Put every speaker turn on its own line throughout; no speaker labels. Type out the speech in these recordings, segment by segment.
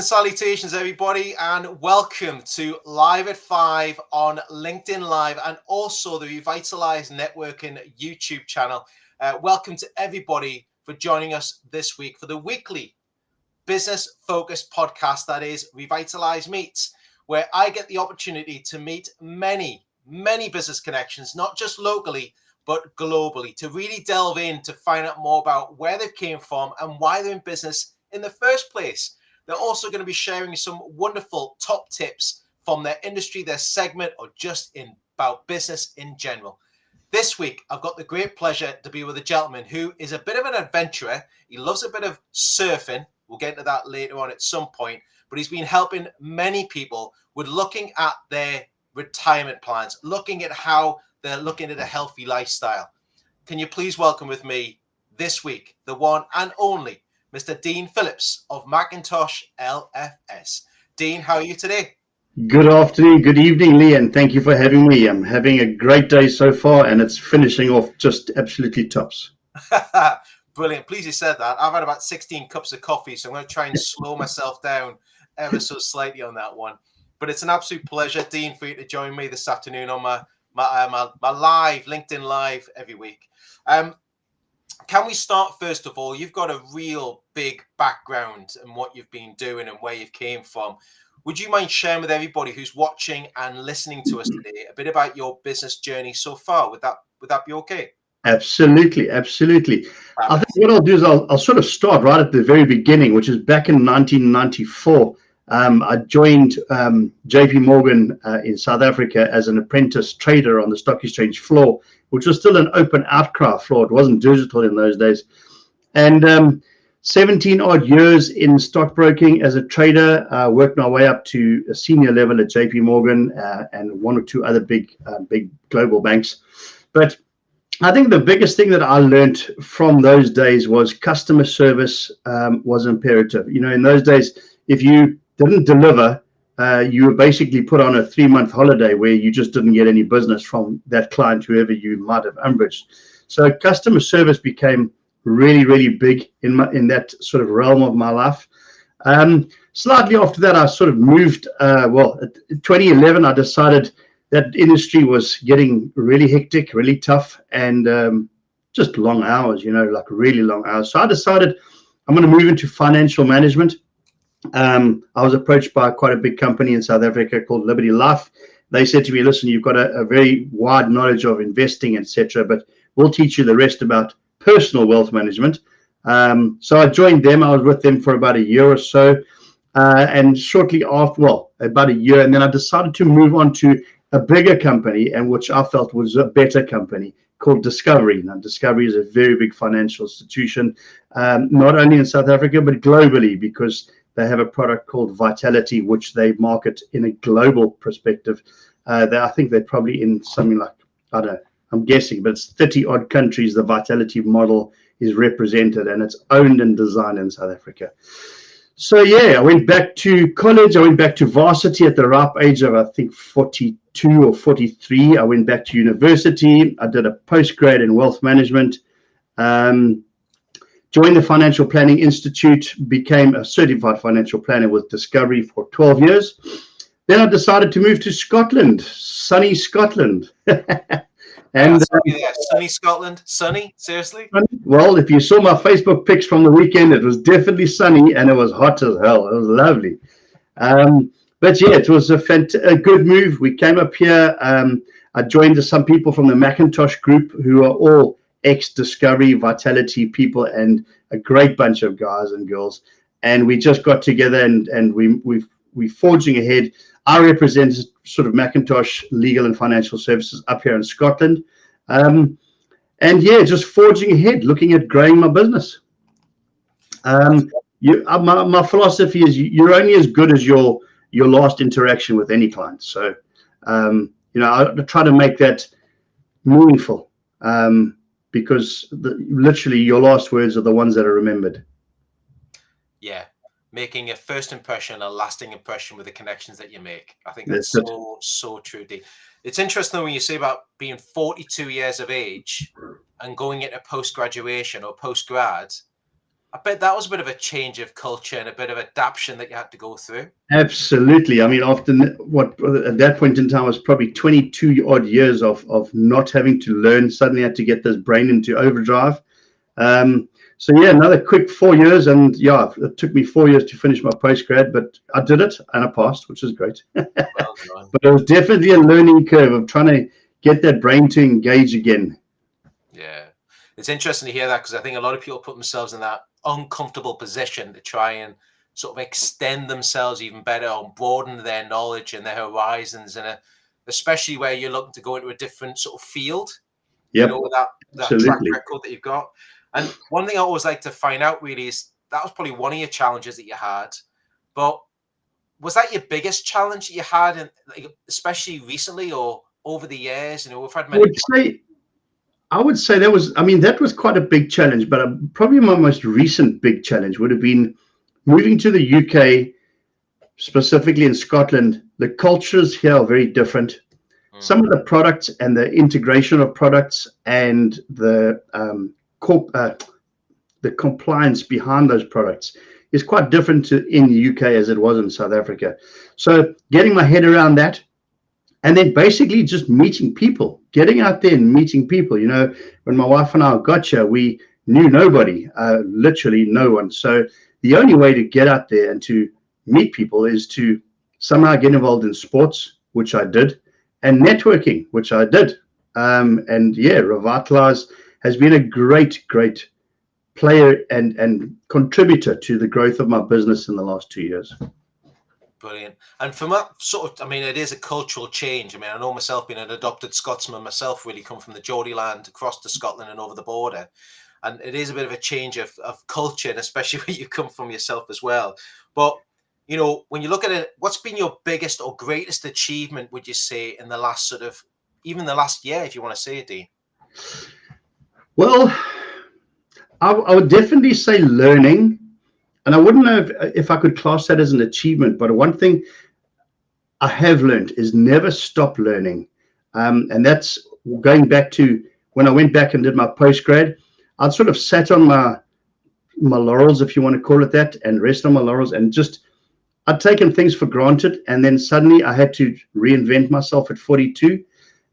and salutations, everybody, and welcome to Live at 5 on LinkedIn Live and also the Revitalise Networking YouTube channel. Welcome to everybody for joining us this week for the weekly business-focused podcast that is Revitalise Meets, where I get the opportunity to meet many business connections, not just locally, but globally, to really delve in to find out more about where they came from and why they're in business in the first place. They're also going to be sharing some wonderful top tips from their industry, their segment, or just about business in general. This week, I've got the great pleasure to be with a gentleman who is a bit of an adventurer. He loves a bit of surfing. We'll get into that later on at some point. But he's been helping many people with looking at their retirement plans, looking at how they're looking at a healthy lifestyle. Can you please welcome with me this week, the one and only Mr. Dean Phillips of Macintosh LFS. Dean, how are you today?
Good afternoon, good evening, Lee, and thank you for having me. I'm having a great day so far, and it's finishing off just absolutely tops.
Brilliant. Please you said that. I've had about 16 cups of coffee, so I'm going to try and slow myself down ever so slightly on that one. But it's an absolute pleasure, Dean, for you to join me this afternoon on my live, LinkedIn Live every week. Can we start, first of all, you've got a real big background in what you've been doing and where you've came from. Would you mind sharing with everybody who's watching and listening to us today a bit about your business journey so far? Would that be okay?
Absolutely. I think what I'll do is I'll sort of start right at the very beginning, which is back in 1994. I joined JP Morgan in South Africa as an apprentice trader on the stock exchange floor, which was still an open outcry floor. It wasn't digital in those days. And 17 odd years in stockbroking as a trader, worked my way up to a senior level at JP Morgan and one or two other big global banks. But I think the biggest thing that I learned from those days was customer service was imperative. You know, in those days, if you didn't deliver, you were basically put on a 3-month holiday where you just didn't get any business from that client, whoever you might have umbraged. So customer service became really big in that sort of realm of my life. Slightly after that, I sort of moved. In 2011, I decided that industry was getting really hectic, really tough, and just long hours, like really long hours. So I decided I'm going to move into financial management. I was approached by quite a big company in South Africa called Liberty Life. They said to me, listen, you've got a very wide knowledge of investing, etc., but we'll teach you the rest about personal wealth management. So I joined them. I was with them for about a year or so. And shortly after, about a year, and then I decided to move on to a bigger company, and which I felt was a better company, called Discovery. Now, Discovery is a very big financial institution, not only in South Africa, but globally, because they have a product called Vitality, which they market in a global perspective. I think they're probably in something like, I don't know, I'm guessing, but it's 30 odd countries the Vitality model is represented, and it's owned and designed in South Africa. So yeah, I went back to college. I went back to varsity at the ripe age of, I think, 42 or 43. I went back to university. I did a postgrad in wealth management. Joined the Financial Planning Institute, became a certified financial planner with Discovery for 12 years. Then I decided to move to Scotland, sunny Scotland.
And sunny Scotland, sunny, seriously?
Well, if you saw my Facebook pics from the weekend, it was definitely sunny and it was hot as hell. It was lovely. But yeah, it was a good move. We came up here. I joined some people from the Macintosh group who are all ex-Discovery, Vitality people, and a great bunch of guys and girls. And we just got together and we're forging ahead. I represent sort of Macintosh Legal and Financial Services up here in Scotland. And yeah, just forging ahead, looking at growing my business. My philosophy is you're only as good as your last interaction with any client. So, I try to make that meaningful because literally your last words are the ones that are remembered.
Yeah. Making a first impression, a lasting impression with the connections that you make. I think that's so true, Dee. It's interesting when you say about being 42 years of age and going into post-graduation or post-grad. I bet that was a bit of a change of culture and a bit of adaptation that you had to go through.
Absolutely. I mean, after what at that point in time was probably 22 odd years of not having to learn, suddenly had to get this brain into overdrive. So yeah, another quick 4 years, and yeah, it took me 4 years to finish my postgrad, but I did it and I passed, which is great.
Well done.
But it was definitely a learning curve of trying to get that brain to engage again.
Yeah, it's interesting to hear that, because I think a lot of people put themselves in that uncomfortable position to try and sort of extend themselves even better or broaden their knowledge and their horizons, and especially where you're looking to go into a different sort of field,
Yep,
with that track
absolutely.
record that you've got. And one thing I always like to find out really is, that was probably one of your challenges that you had, but was that your biggest challenge that you had, and like, especially recently or over the years? We've had
I
many.
would say I would say that was, I mean, that was quite a big challenge, but probably my most recent big challenge would have been moving to the UK, specifically in Scotland. The cultures here are very different. Some of the products and the integration of products and the compliance behind those products is quite different in the UK as it was in South Africa. So getting my head around that, and then basically just meeting people, getting out there and meeting people. When my wife and I got here, we knew nobody, literally no one. So the only way to get out there and to meet people is to somehow get involved in sports, which I did, and networking, which I did. And yeah, Revitalise has been a great player and contributor to the growth of my business in the last 2 years.
Brilliant. And from that sort of, I mean, it is a cultural change. I mean, I know myself, being an adopted Scotsman myself, really come from the Geordie land across to Scotland and over the border. And it is a bit of a change of culture, and especially where you come from yourself as well. But, when you look at it, what's been your biggest or greatest achievement, would you say, in the last sort of, even the last year, if you want to say it, Dean?
Well, I would definitely say learning. And I wouldn't know if I could class that as an achievement, but one thing I have learned is never stop learning. And that's going back to when I went back and did my postgrad. I'd sort of sat on my laurels, if you want to call it that, and rest on my laurels, and just I'd taken things for granted. And then suddenly I had to reinvent myself at 42.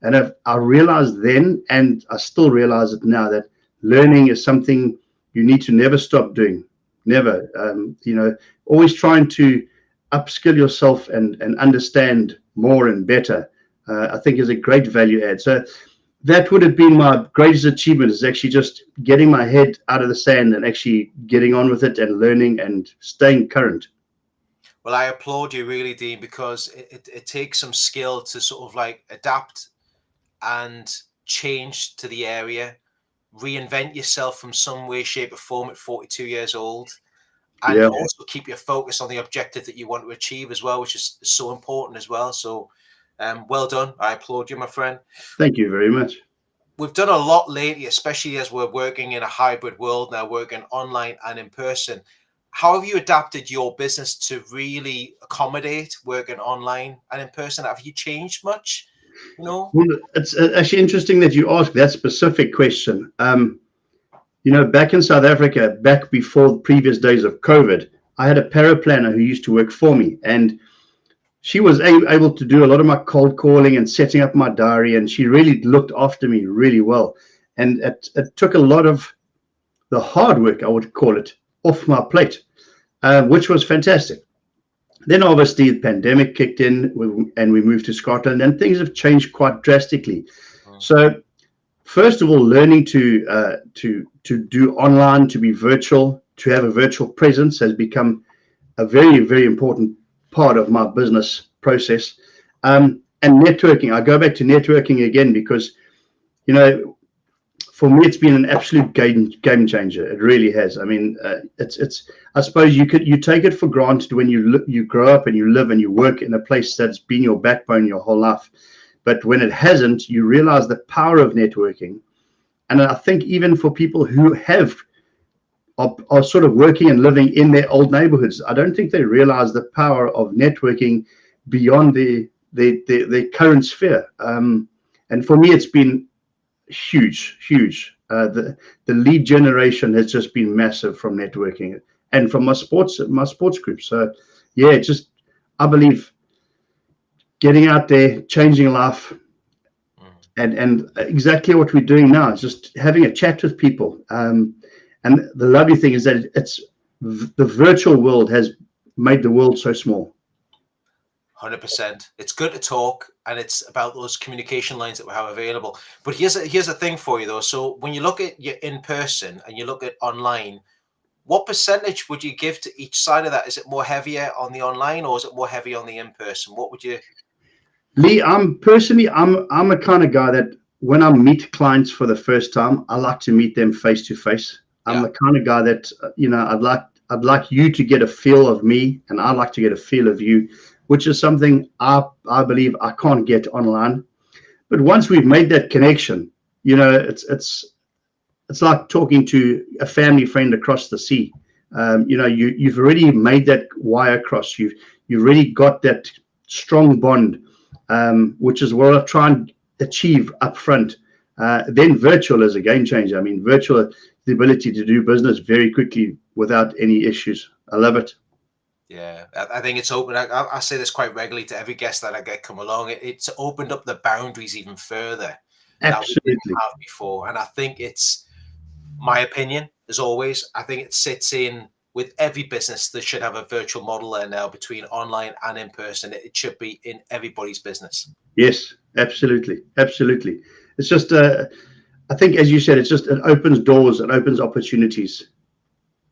And I realized then, and I still realize it now, that learning is something you need to never stop doing. Never. Always trying to upskill yourself and understand more and better, I think is a great value add. So that would have been my greatest achievement, is actually just getting my head out of the sand and actually getting on with it and learning and staying current.
Well, I applaud you really, Dean, because it takes some skill to sort of like adapt and change to the area, reinvent yourself from some way, shape, or form at 42 years old, and
Yeah.
also keep your focus on the objective that you want to achieve as well, which is so important as well. So, well done. I applaud you, my friend.
Thank you very much.
We've done a lot lately, especially as we're working in a hybrid world now, working online and in person. How have you adapted your business to really accommodate working online and in person? Have you changed much?
Well, it's actually interesting that you ask that specific question. Back in South Africa, back before the previous days of COVID, I had a paraplanner who used to work for me, and she was able to do a lot of my cold calling and setting up my diary, and she really looked after me really well. And it took a lot of the hard work, I would call it, off my plate, which was fantastic. Then obviously the pandemic kicked in, and we moved to Scotland, and things have changed quite drastically. So first of all, learning to do online, to be virtual, to have a virtual presence has become a very, very important part of my business process. And networking, I go back to networking again because, for me, it's been an absolute game changer. It really has. I mean, it's. I suppose you take it for granted when you grow up and you live and you work in a place that's been your backbone your whole life. But when it hasn't, you realize the power of networking. And I think even for people who are sort of working and living in their old neighborhoods, I don't think they realize the power of networking beyond their current sphere. And for me, it's been huge. The lead generation has just been massive from networking and from my sports group. So yeah, just I believe getting out there, changing life, and exactly what we're doing now is just having a chat with people. And the lovely thing is that the virtual world has made the world so small.
100%. It's good to talk, and it's about those communication lines that we have available. But here's a thing for you though. So when you look at your in person and you look at online, what percentage would you give to each side of that? Is it more heavier on the online, or is it more heavy on the in person? What would you?
Lee, I'm a kind of guy that when I meet clients for the first time, I like to meet them face to face. I'm the kind of guy that I'd like you to get a feel of me, and I'd like to get a feel of you, which is something I believe I can't get online. But once we've made that connection, it's like talking to a family friend across the sea. You've already made that wire cross. You've already got that strong bond, which is what I try and achieve up front. Then virtual is a game changer. I mean, virtual, the ability to do business very quickly without any issues. I love it.
Yeah, I think it's open. I say this quite regularly to every guest that I get come along. It's opened up the boundaries even further that we didn't
Absolutely.
have before. And I think it's my opinion, as always. I think it sits in with every business that should have a virtual model there now between online and in person. It should be in everybody's business.
Yes, absolutely. Absolutely. It's just, I think, as you said, it opens doors, it opens opportunities.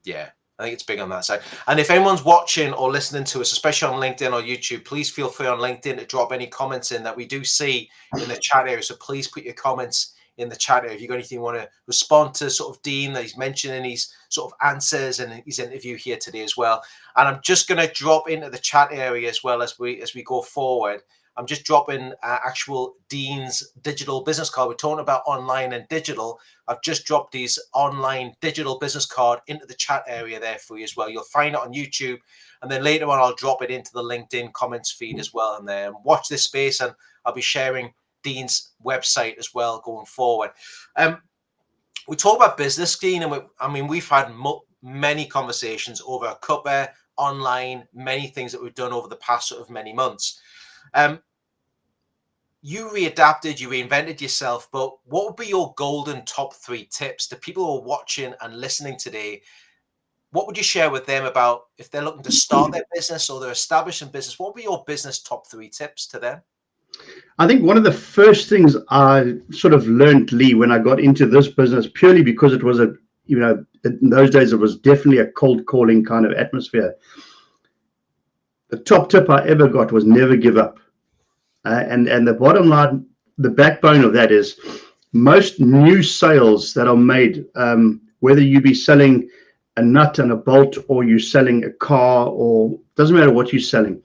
Yeah, I think it's big on that side. And if anyone's watching or listening to us, especially on LinkedIn or YouTube, please feel free on LinkedIn to drop any comments in that we do see in the chat area. So please put your comments in the chat area if you've got anything you want to respond to sort of Dean that he's mentioned in his sort of answers and his interview here today as well. And I'm just going to drop into the chat area as well as we go forward. I'm just dropping actual Dean's digital business card. We're talking about online and digital. I've just dropped his online digital business card into the chat area there for you as well. You'll find it on YouTube, and then later on I'll drop it into the LinkedIn comments feed as well. And then watch this space, and I'll be sharing Dean's website as well going forward. We talk about business, Dean, and we've had many conversations over a cuppa, online, many things that we've done over the past sort of many months. You readapted, you reinvented yourself, but what would be your golden top 3 tips to people who are watching and listening today? What would you share with them about if they're looking to start their business or they're establishing business? What would be your business top 3 tips to them?
I think one of the first things I sort of learned, Lee, when I got into this business, purely because it was in those days, it was definitely a cold calling kind of atmosphere. The top tip I ever got was never give up. And the bottom line, the backbone of that is most new sales that are made, whether you be selling a nut and a bolt or you're selling a car, or doesn't matter what you're selling,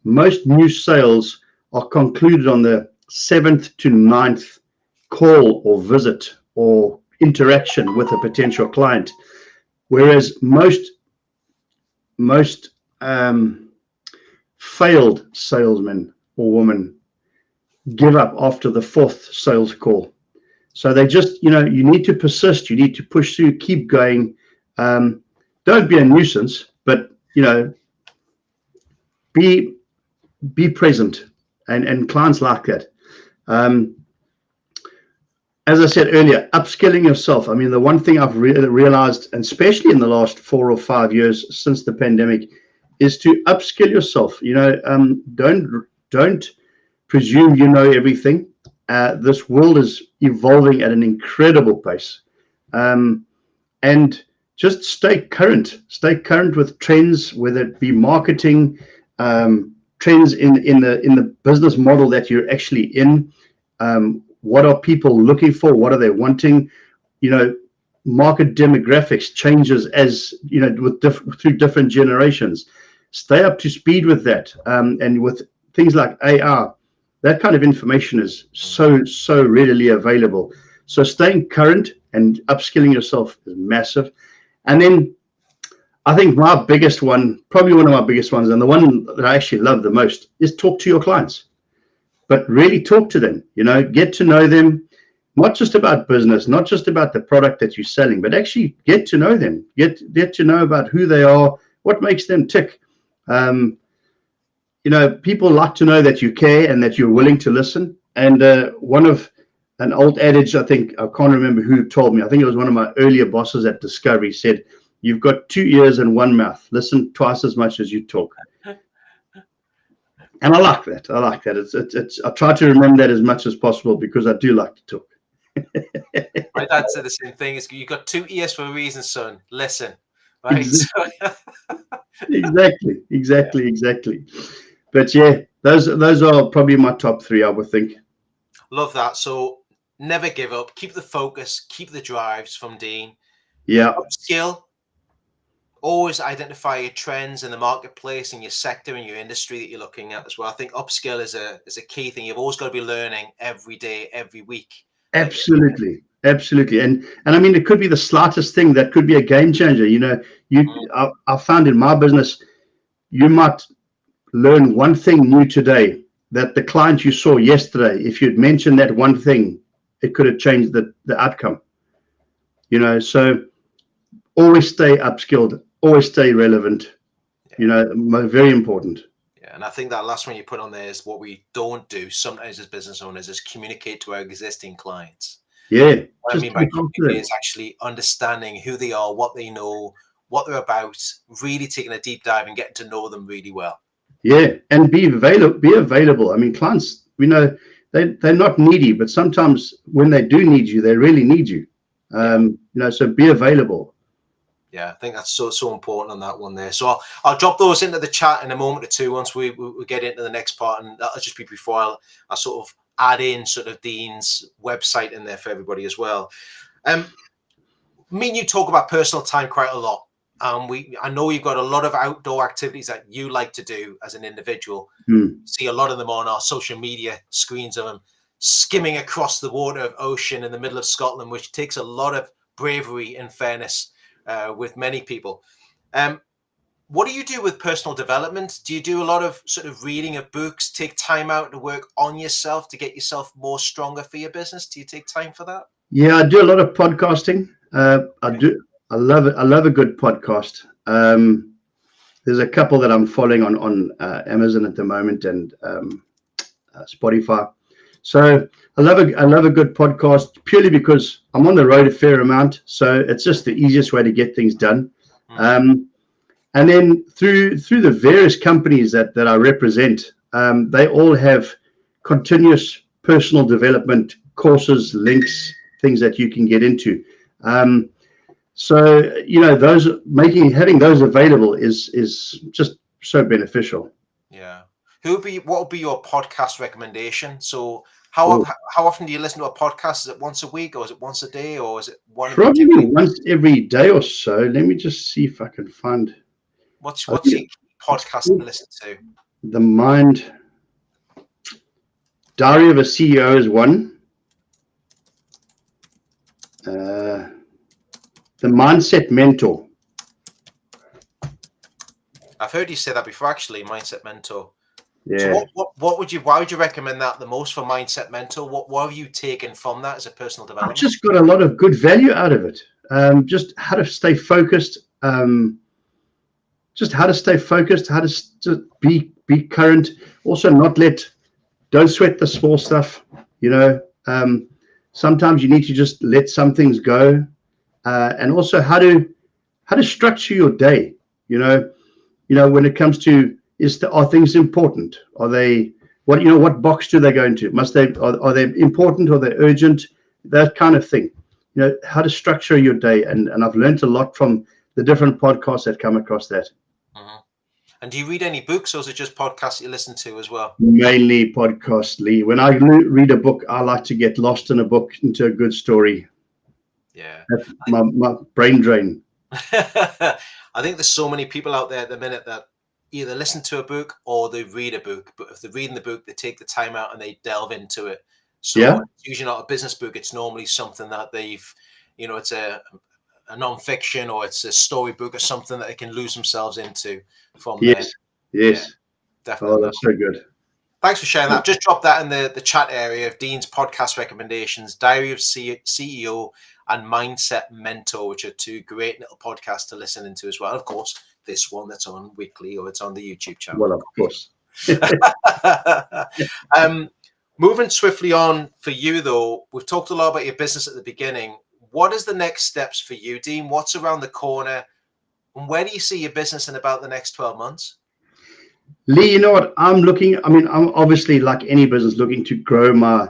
most new sales are concluded on the 7th to 9th call or visit or interaction with a potential client. Whereas most failed salesmen or women give up after the 4th sales call. So they just, you need to persist. You need to push through, keep going. Don't be a nuisance, but, be present. And clients like that. As I said earlier, upskilling yourself. I mean, the one thing I've realized, and especially in the last 4 or 5 years since the pandemic, is to upskill yourself. Don't presume you know everything. This world is evolving at an incredible pace, and just stay current. Stay current with trends, whether it be marketing, trends in the business model that you're actually in. What are people looking for? What are they wanting? Market demographics changes as through different generations. Stay up to speed with that, and with things like AR. That kind of information is so readily available. So staying current and upskilling yourself is massive. And then I think my biggest one, probably one of my biggest ones, and the one that I actually love the most, is talk to your clients. But really talk to them, get to know them, not just about business, not just about the product that you're selling, but actually get to know them, get to know about who they are, what makes them tick. Um, people like to know that you care and that you're willing to listen. And one of an old adage, I think, I can't remember who told me, I think it was one of my earlier bosses at Discovery, said, "You've got 2 ears and one mouth. Listen twice as much as you talk." And I like that. I like that. It's I try to remember that as much as possible because I do like to talk.
My dad said the same thing. You've got 2 ears for a reason, son. Listen. Right.
Exactly,
So,
exactly. But yeah, those are probably my top three, I would think.
love that. So never give up. Keep the focus. Keep the drives from Dean.
Yeah,
Upskill. Always identify your trends in the marketplace and your sector and your industry that you're looking at as well. I think upskill is a key thing. You've always got to be learning every day, every week.
absolutely, absolutely. And I mean, it could be the slightest thing that could be a game changer. I found in my business, you might learn one thing new today that the client you saw yesterday, if you'd mentioned that one thing, it could have changed the outcome. So always stay upskilled, always stay relevant. Very important.
Yeah, and I think that last one you put on there is what we don't do sometimes as business owners is communicate to our existing clients.
Yeah,
What I
just
mean by communicate is actually understanding who they are, what they know, what they're about, really taking a deep dive and getting to know them really well.
Yeah, and be available. Be available. I mean, clients, we know they're not needy, but sometimes when they do need you, they really need you. So be available.
Yeah, I think that's so important on that one there. So I'll drop those into the chat in a moment or two once we get into the next part, and that'll just be before I sort of add in sort of Dean's website in there for everybody as well. Me and you talk about personal time quite a lot. I know you've got a lot of outdoor activities that you like to do as an individual. See a lot of them on our social media screens of them skimming across the water of ocean in the middle of Scotland, which takes a lot of bravery and fairness with many people. What do you do with personal development? Do you do a lot of sort of reading of books, take time out to work on yourself to get yourself more stronger for your business? Do you take time for that?
Yeah, I do a lot of podcasting. I do. I love it. I love a good podcast. There's a couple that I'm following on Amazon at the moment and Spotify. So I love a good podcast purely because I'm on the road a fair amount. So it's just the easiest way to get things done. And then through the various companies that I represent, they all have continuous personal development courses, links, things that you can get into. So those having those available is just so beneficial.
Yeah. What would be your podcast recommendation? So how often do you listen to a podcast? Is it once a week, or is it once a day, or is it one?
Probably once every day or so. Let me just see if I can find.
What's your podcast to listen to?
The Mind Diary of a CEO is one. The Mindset Mentor.
I've heard you say that before, actually. Mindset Mentor.
Yeah.
So why would you recommend that the most for Mindset Mentor? What have you taken from that as a personal development?
I've just got a lot of good value out of it. Just how to stay focused. Just how to stay focused. How to be current. Also, don't sweat the small stuff. Sometimes you need to just let some things go, and also how to structure your day. When it comes to are things important? Are they what box do they go into? Are they important or are they urgent? That kind of thing. How to structure your day, and I've learned a lot from the different podcasts that come across that.
And do you read any books, or is it just podcasts you listen to as well?
Mainly podcasts, Lee. When I read a book, I like to get lost in a book into a good story.
Yeah.
That's my brain drain.
I think there's so many people out there at the minute that either listen to a book or they read a book. But if they're reading the book, they take the time out and they delve into it. So it's usually not a business book. It's normally something that it's a non-fiction, or it's a storybook or something that they can lose themselves into from there.
Yes.
Definitely.
Oh, that's so good.
Thanks for sharing that. I've just dropped that in the chat area of Dean's podcast recommendations, Diary of CEO and Mindset Mentor, which are two great little podcasts to listen into as well. Of course, this one that's on weekly, or it's on the YouTube channel.
Well, of course.
Moving swiftly on for you, though, we've talked a lot about your business at the beginning. What is the next steps for you, Dean? What's around the corner? And where do you see your business in about the next 12 months?
Lee, you know what? I'm obviously, like any business, looking to grow my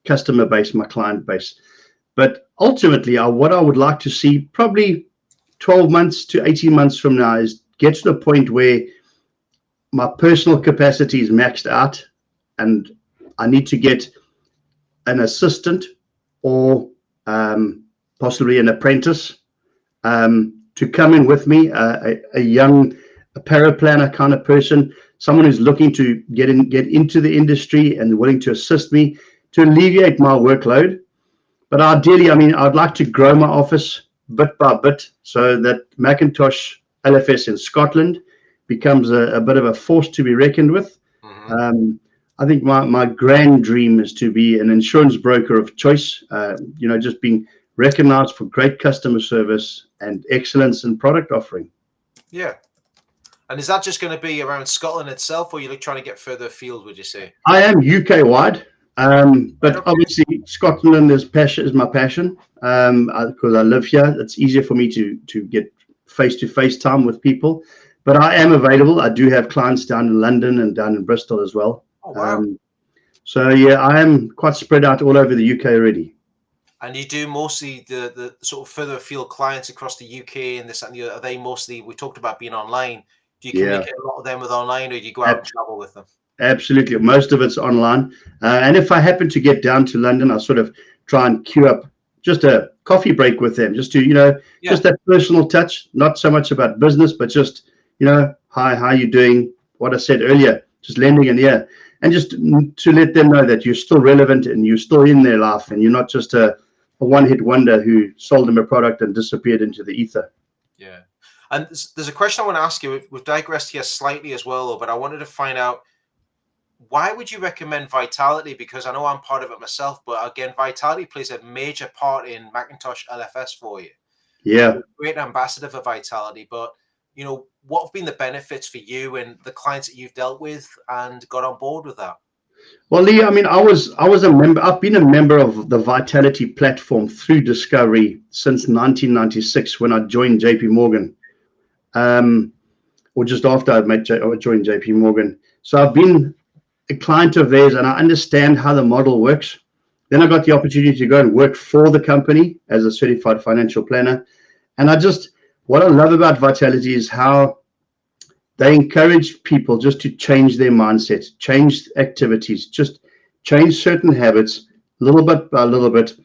customer base, my client base. But ultimately, what I would like to see probably 12 months to 18 months from now is get to the point where my personal capacity is maxed out and I need to get an assistant or possibly an apprentice to come in with me, a young paraplanner kind of person, someone who's looking to get into the industry and willing to assist me to alleviate my workload. But ideally, I'd like to grow my office bit by bit so that Macintosh LFS in Scotland becomes a bit of a force to be reckoned with. Mm-hmm. I think my grand dream is to be an insurance broker of choice, just being recognized for great customer service and excellence in product offering.
Yeah. And is that just going to be around Scotland itself, or are you trying to get further afield, would you say?
I am UK wide, but obviously Scotland is my passion because I live here. It's easier for me to get face-to-face time with people. But I am available. I do have clients down in London and down in Bristol as well.
Oh, wow.
So, yeah, I am quite spread out all over the UK already.
And you do mostly the sort of further afield clients across the UK and this and the other. Are they mostly, we talked about being online. Do you communicate a lot of them with online, or do you go out and travel with them?
Absolutely. Most of it's online. And if I happen to get down to London, I'll sort of try and queue up just a coffee break with them, just to, just that personal touch, not so much about business, but just, hi, how are you doing? What I said earlier, just lending an ear. And just to let them know that you're still relevant and you're still in their life and you're not just a one-hit wonder who sold them a product and disappeared into the ether.
Yeah. And there's a question I want to ask you. We've digressed here slightly as well, but I wanted to find out, why would you recommend Vitality? Because I know I'm part of it myself, but again, Vitality plays a major part in Macintosh LFS for you.
Yeah.
Great ambassador for Vitality, but what have been the benefits for you and the clients that you've dealt with and got on board with that?
Well, Lee, I was a member. I've been a member of the Vitality platform through Discovery since 1996 when I joined JP Morgan, or just after I joined JP Morgan. So I've been a client of theirs and I understand how the model works. Then I got the opportunity to go and work for the company as a certified financial planner. And what I love about Vitality is how they encourage people just to change their mindset, change activities, just change certain habits little bit by little bit,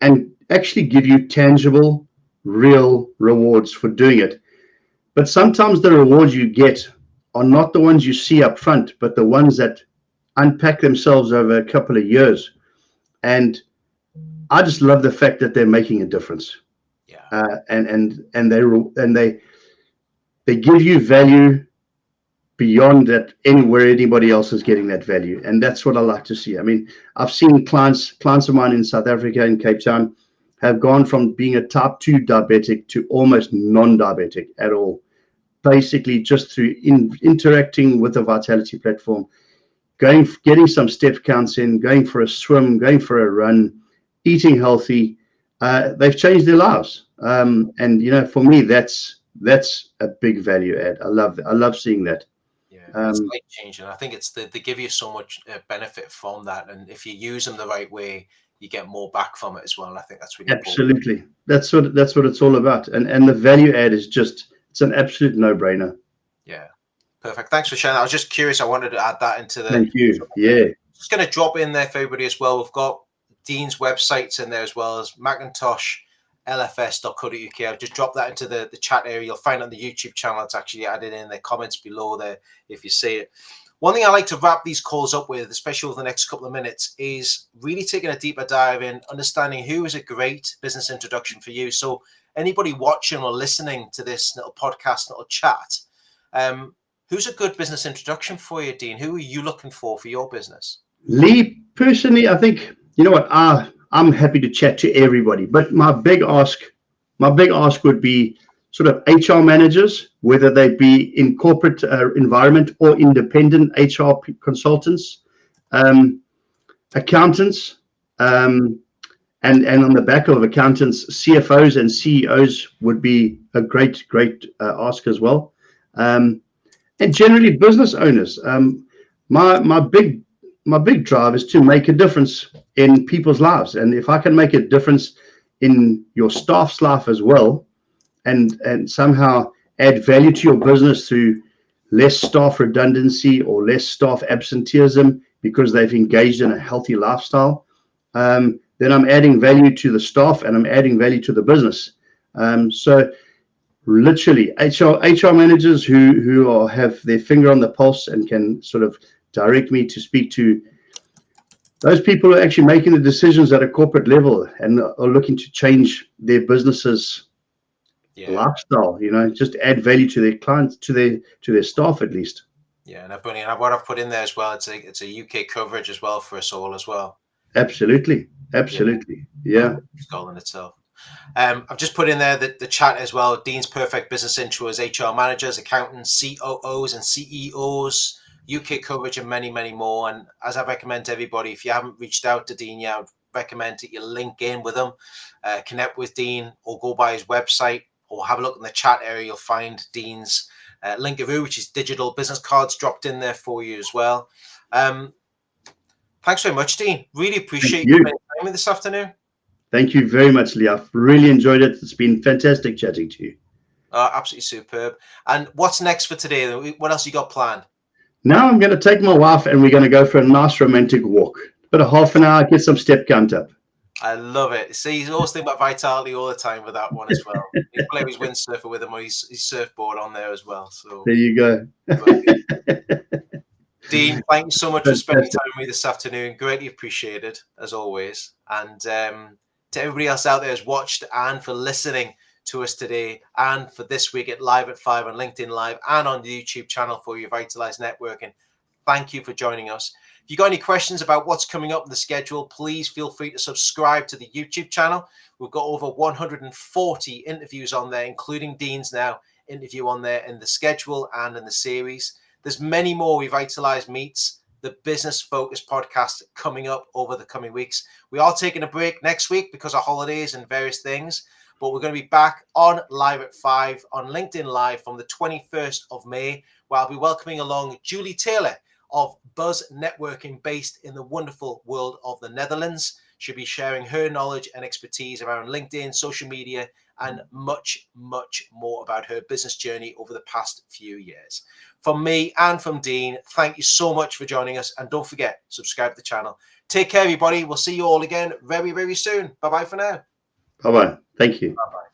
and actually give you tangible, real rewards for doing it. But sometimes the rewards you get are not the ones you see up front, but the ones that unpack themselves over a couple of years. And I just love the fact that they're making a difference. Yeah. And they give you value beyond that anywhere anybody else is getting that value. And that's what I like to see. I've seen clients of mine in South Africa, in Cape Town, have gone from being a type 2 diabetic to almost non-diabetic at all. Basically just through interacting with the Vitality platform, getting some step counts in, going for a swim, going for a run, eating healthy. They've changed their lives. And for me, that's a big value add. I love seeing that.
Yeah, it's life changing. I think they give you so much benefit from that, and if you use them the right way, you get more back from it as well. And I think that's really
absolutely important. That's what it's all about. And the value add is it's an absolute no-brainer.
Yeah, perfect. Thanks for sharing that. I was just curious. I wanted to add that into the.
Thank you. Yeah.
Just going to drop in there for everybody as well. We've got Dean's websites in there as well as Macintosh lfs.co.uk. I've just dropped that into the chat area. You'll find it on the YouTube channel. It's actually added in the comments below there if you see it. One thing I like to wrap these calls up with, especially over the next couple of minutes, is really taking a deeper dive in understanding who is a great business introduction for you. So anybody watching or listening to this little podcast, little chat, Who's a good business introduction for you, Dean? Who are you looking for your business?
Lee, personally, I think, you know what, I'm happy to chat to everybody, but my big ask would be sort of HR managers, whether they be in corporate environment or independent HR consultants, accountants, and on the back of accountants, CFOs and CEOs would be a great ask as well, and generally business owners. My big drive is to make a difference in people's lives, and if I can make a difference in your staff's life as well, and somehow add value to your business through less staff redundancy or less staff absenteeism because they've engaged in a healthy lifestyle, then I'm adding value to the staff and I'm adding value to the business. So literally HR managers who have their finger on the pulse and can sort of direct me to speak to those people who are actually making the decisions at a corporate level and are looking to change their businesses lifestyle, just add value to their clients, to their staff at least.
Yeah, and what I've put in there as well, it's a UK coverage as well for us all as well.
Absolutely. Yeah.
It's goal in itself. I've just put in there the chat as well. Dean's perfect business intro is HR managers, accountants, COOs and CEOs, UK coverage, and many, many more. And as I recommend to everybody, if you haven't reached out to Dean yet, I would recommend that you link in with him, connect with Dean, or go by his website, or have a look in the chat area. You'll find Dean's linkaroo, which is digital business cards, dropped in there for you as well. Thanks very much, Dean. Really appreciate you spending time with this afternoon.
Thank you very much, Lee. I've really enjoyed it. It's been fantastic chatting to you.
Absolutely superb. And what's next for today? What else you got planned?
Now I'm going to take my wife and we're going to go for a nice romantic walk. About a half an hour, get some step count up.
I love it. See, he's always thinking about vitality all the time with that one as well. He play his windsurfer with him or his surfboard on there as well. So
there you go.
Dean, thank you so much for spending time with me this afternoon. Greatly appreciated, as always. And to everybody else out there who's watched and for listening to us today and for this week at Live at 5 on LinkedIn Live and on the YouTube channel for Revitalise Networking, thank you for joining us. If you got any questions about what's coming up in the schedule, please feel free to subscribe to the YouTube channel. We've got over 140 interviews on there, including Dean's interview on there in the schedule and in the series. There's many more Revitalise Meets, the business focused podcast coming up over the coming weeks. We are taking a break next week because of holidays and various things, but we're going to be back on Live at 5 on LinkedIn Live from the 21st of May, where I'll be welcoming along Julie Taylor of Buzz Networking, based in the wonderful world of the Netherlands. She'll be sharing her knowledge and expertise around LinkedIn, social media, and much, much more about her business journey over the past few years. From me and from Dean, thank you so much for joining us. And don't forget, subscribe to the channel. Take care, everybody. We'll see you all again very, very soon. Bye-bye for now.
Bye-bye. Thank you.
Bye-bye.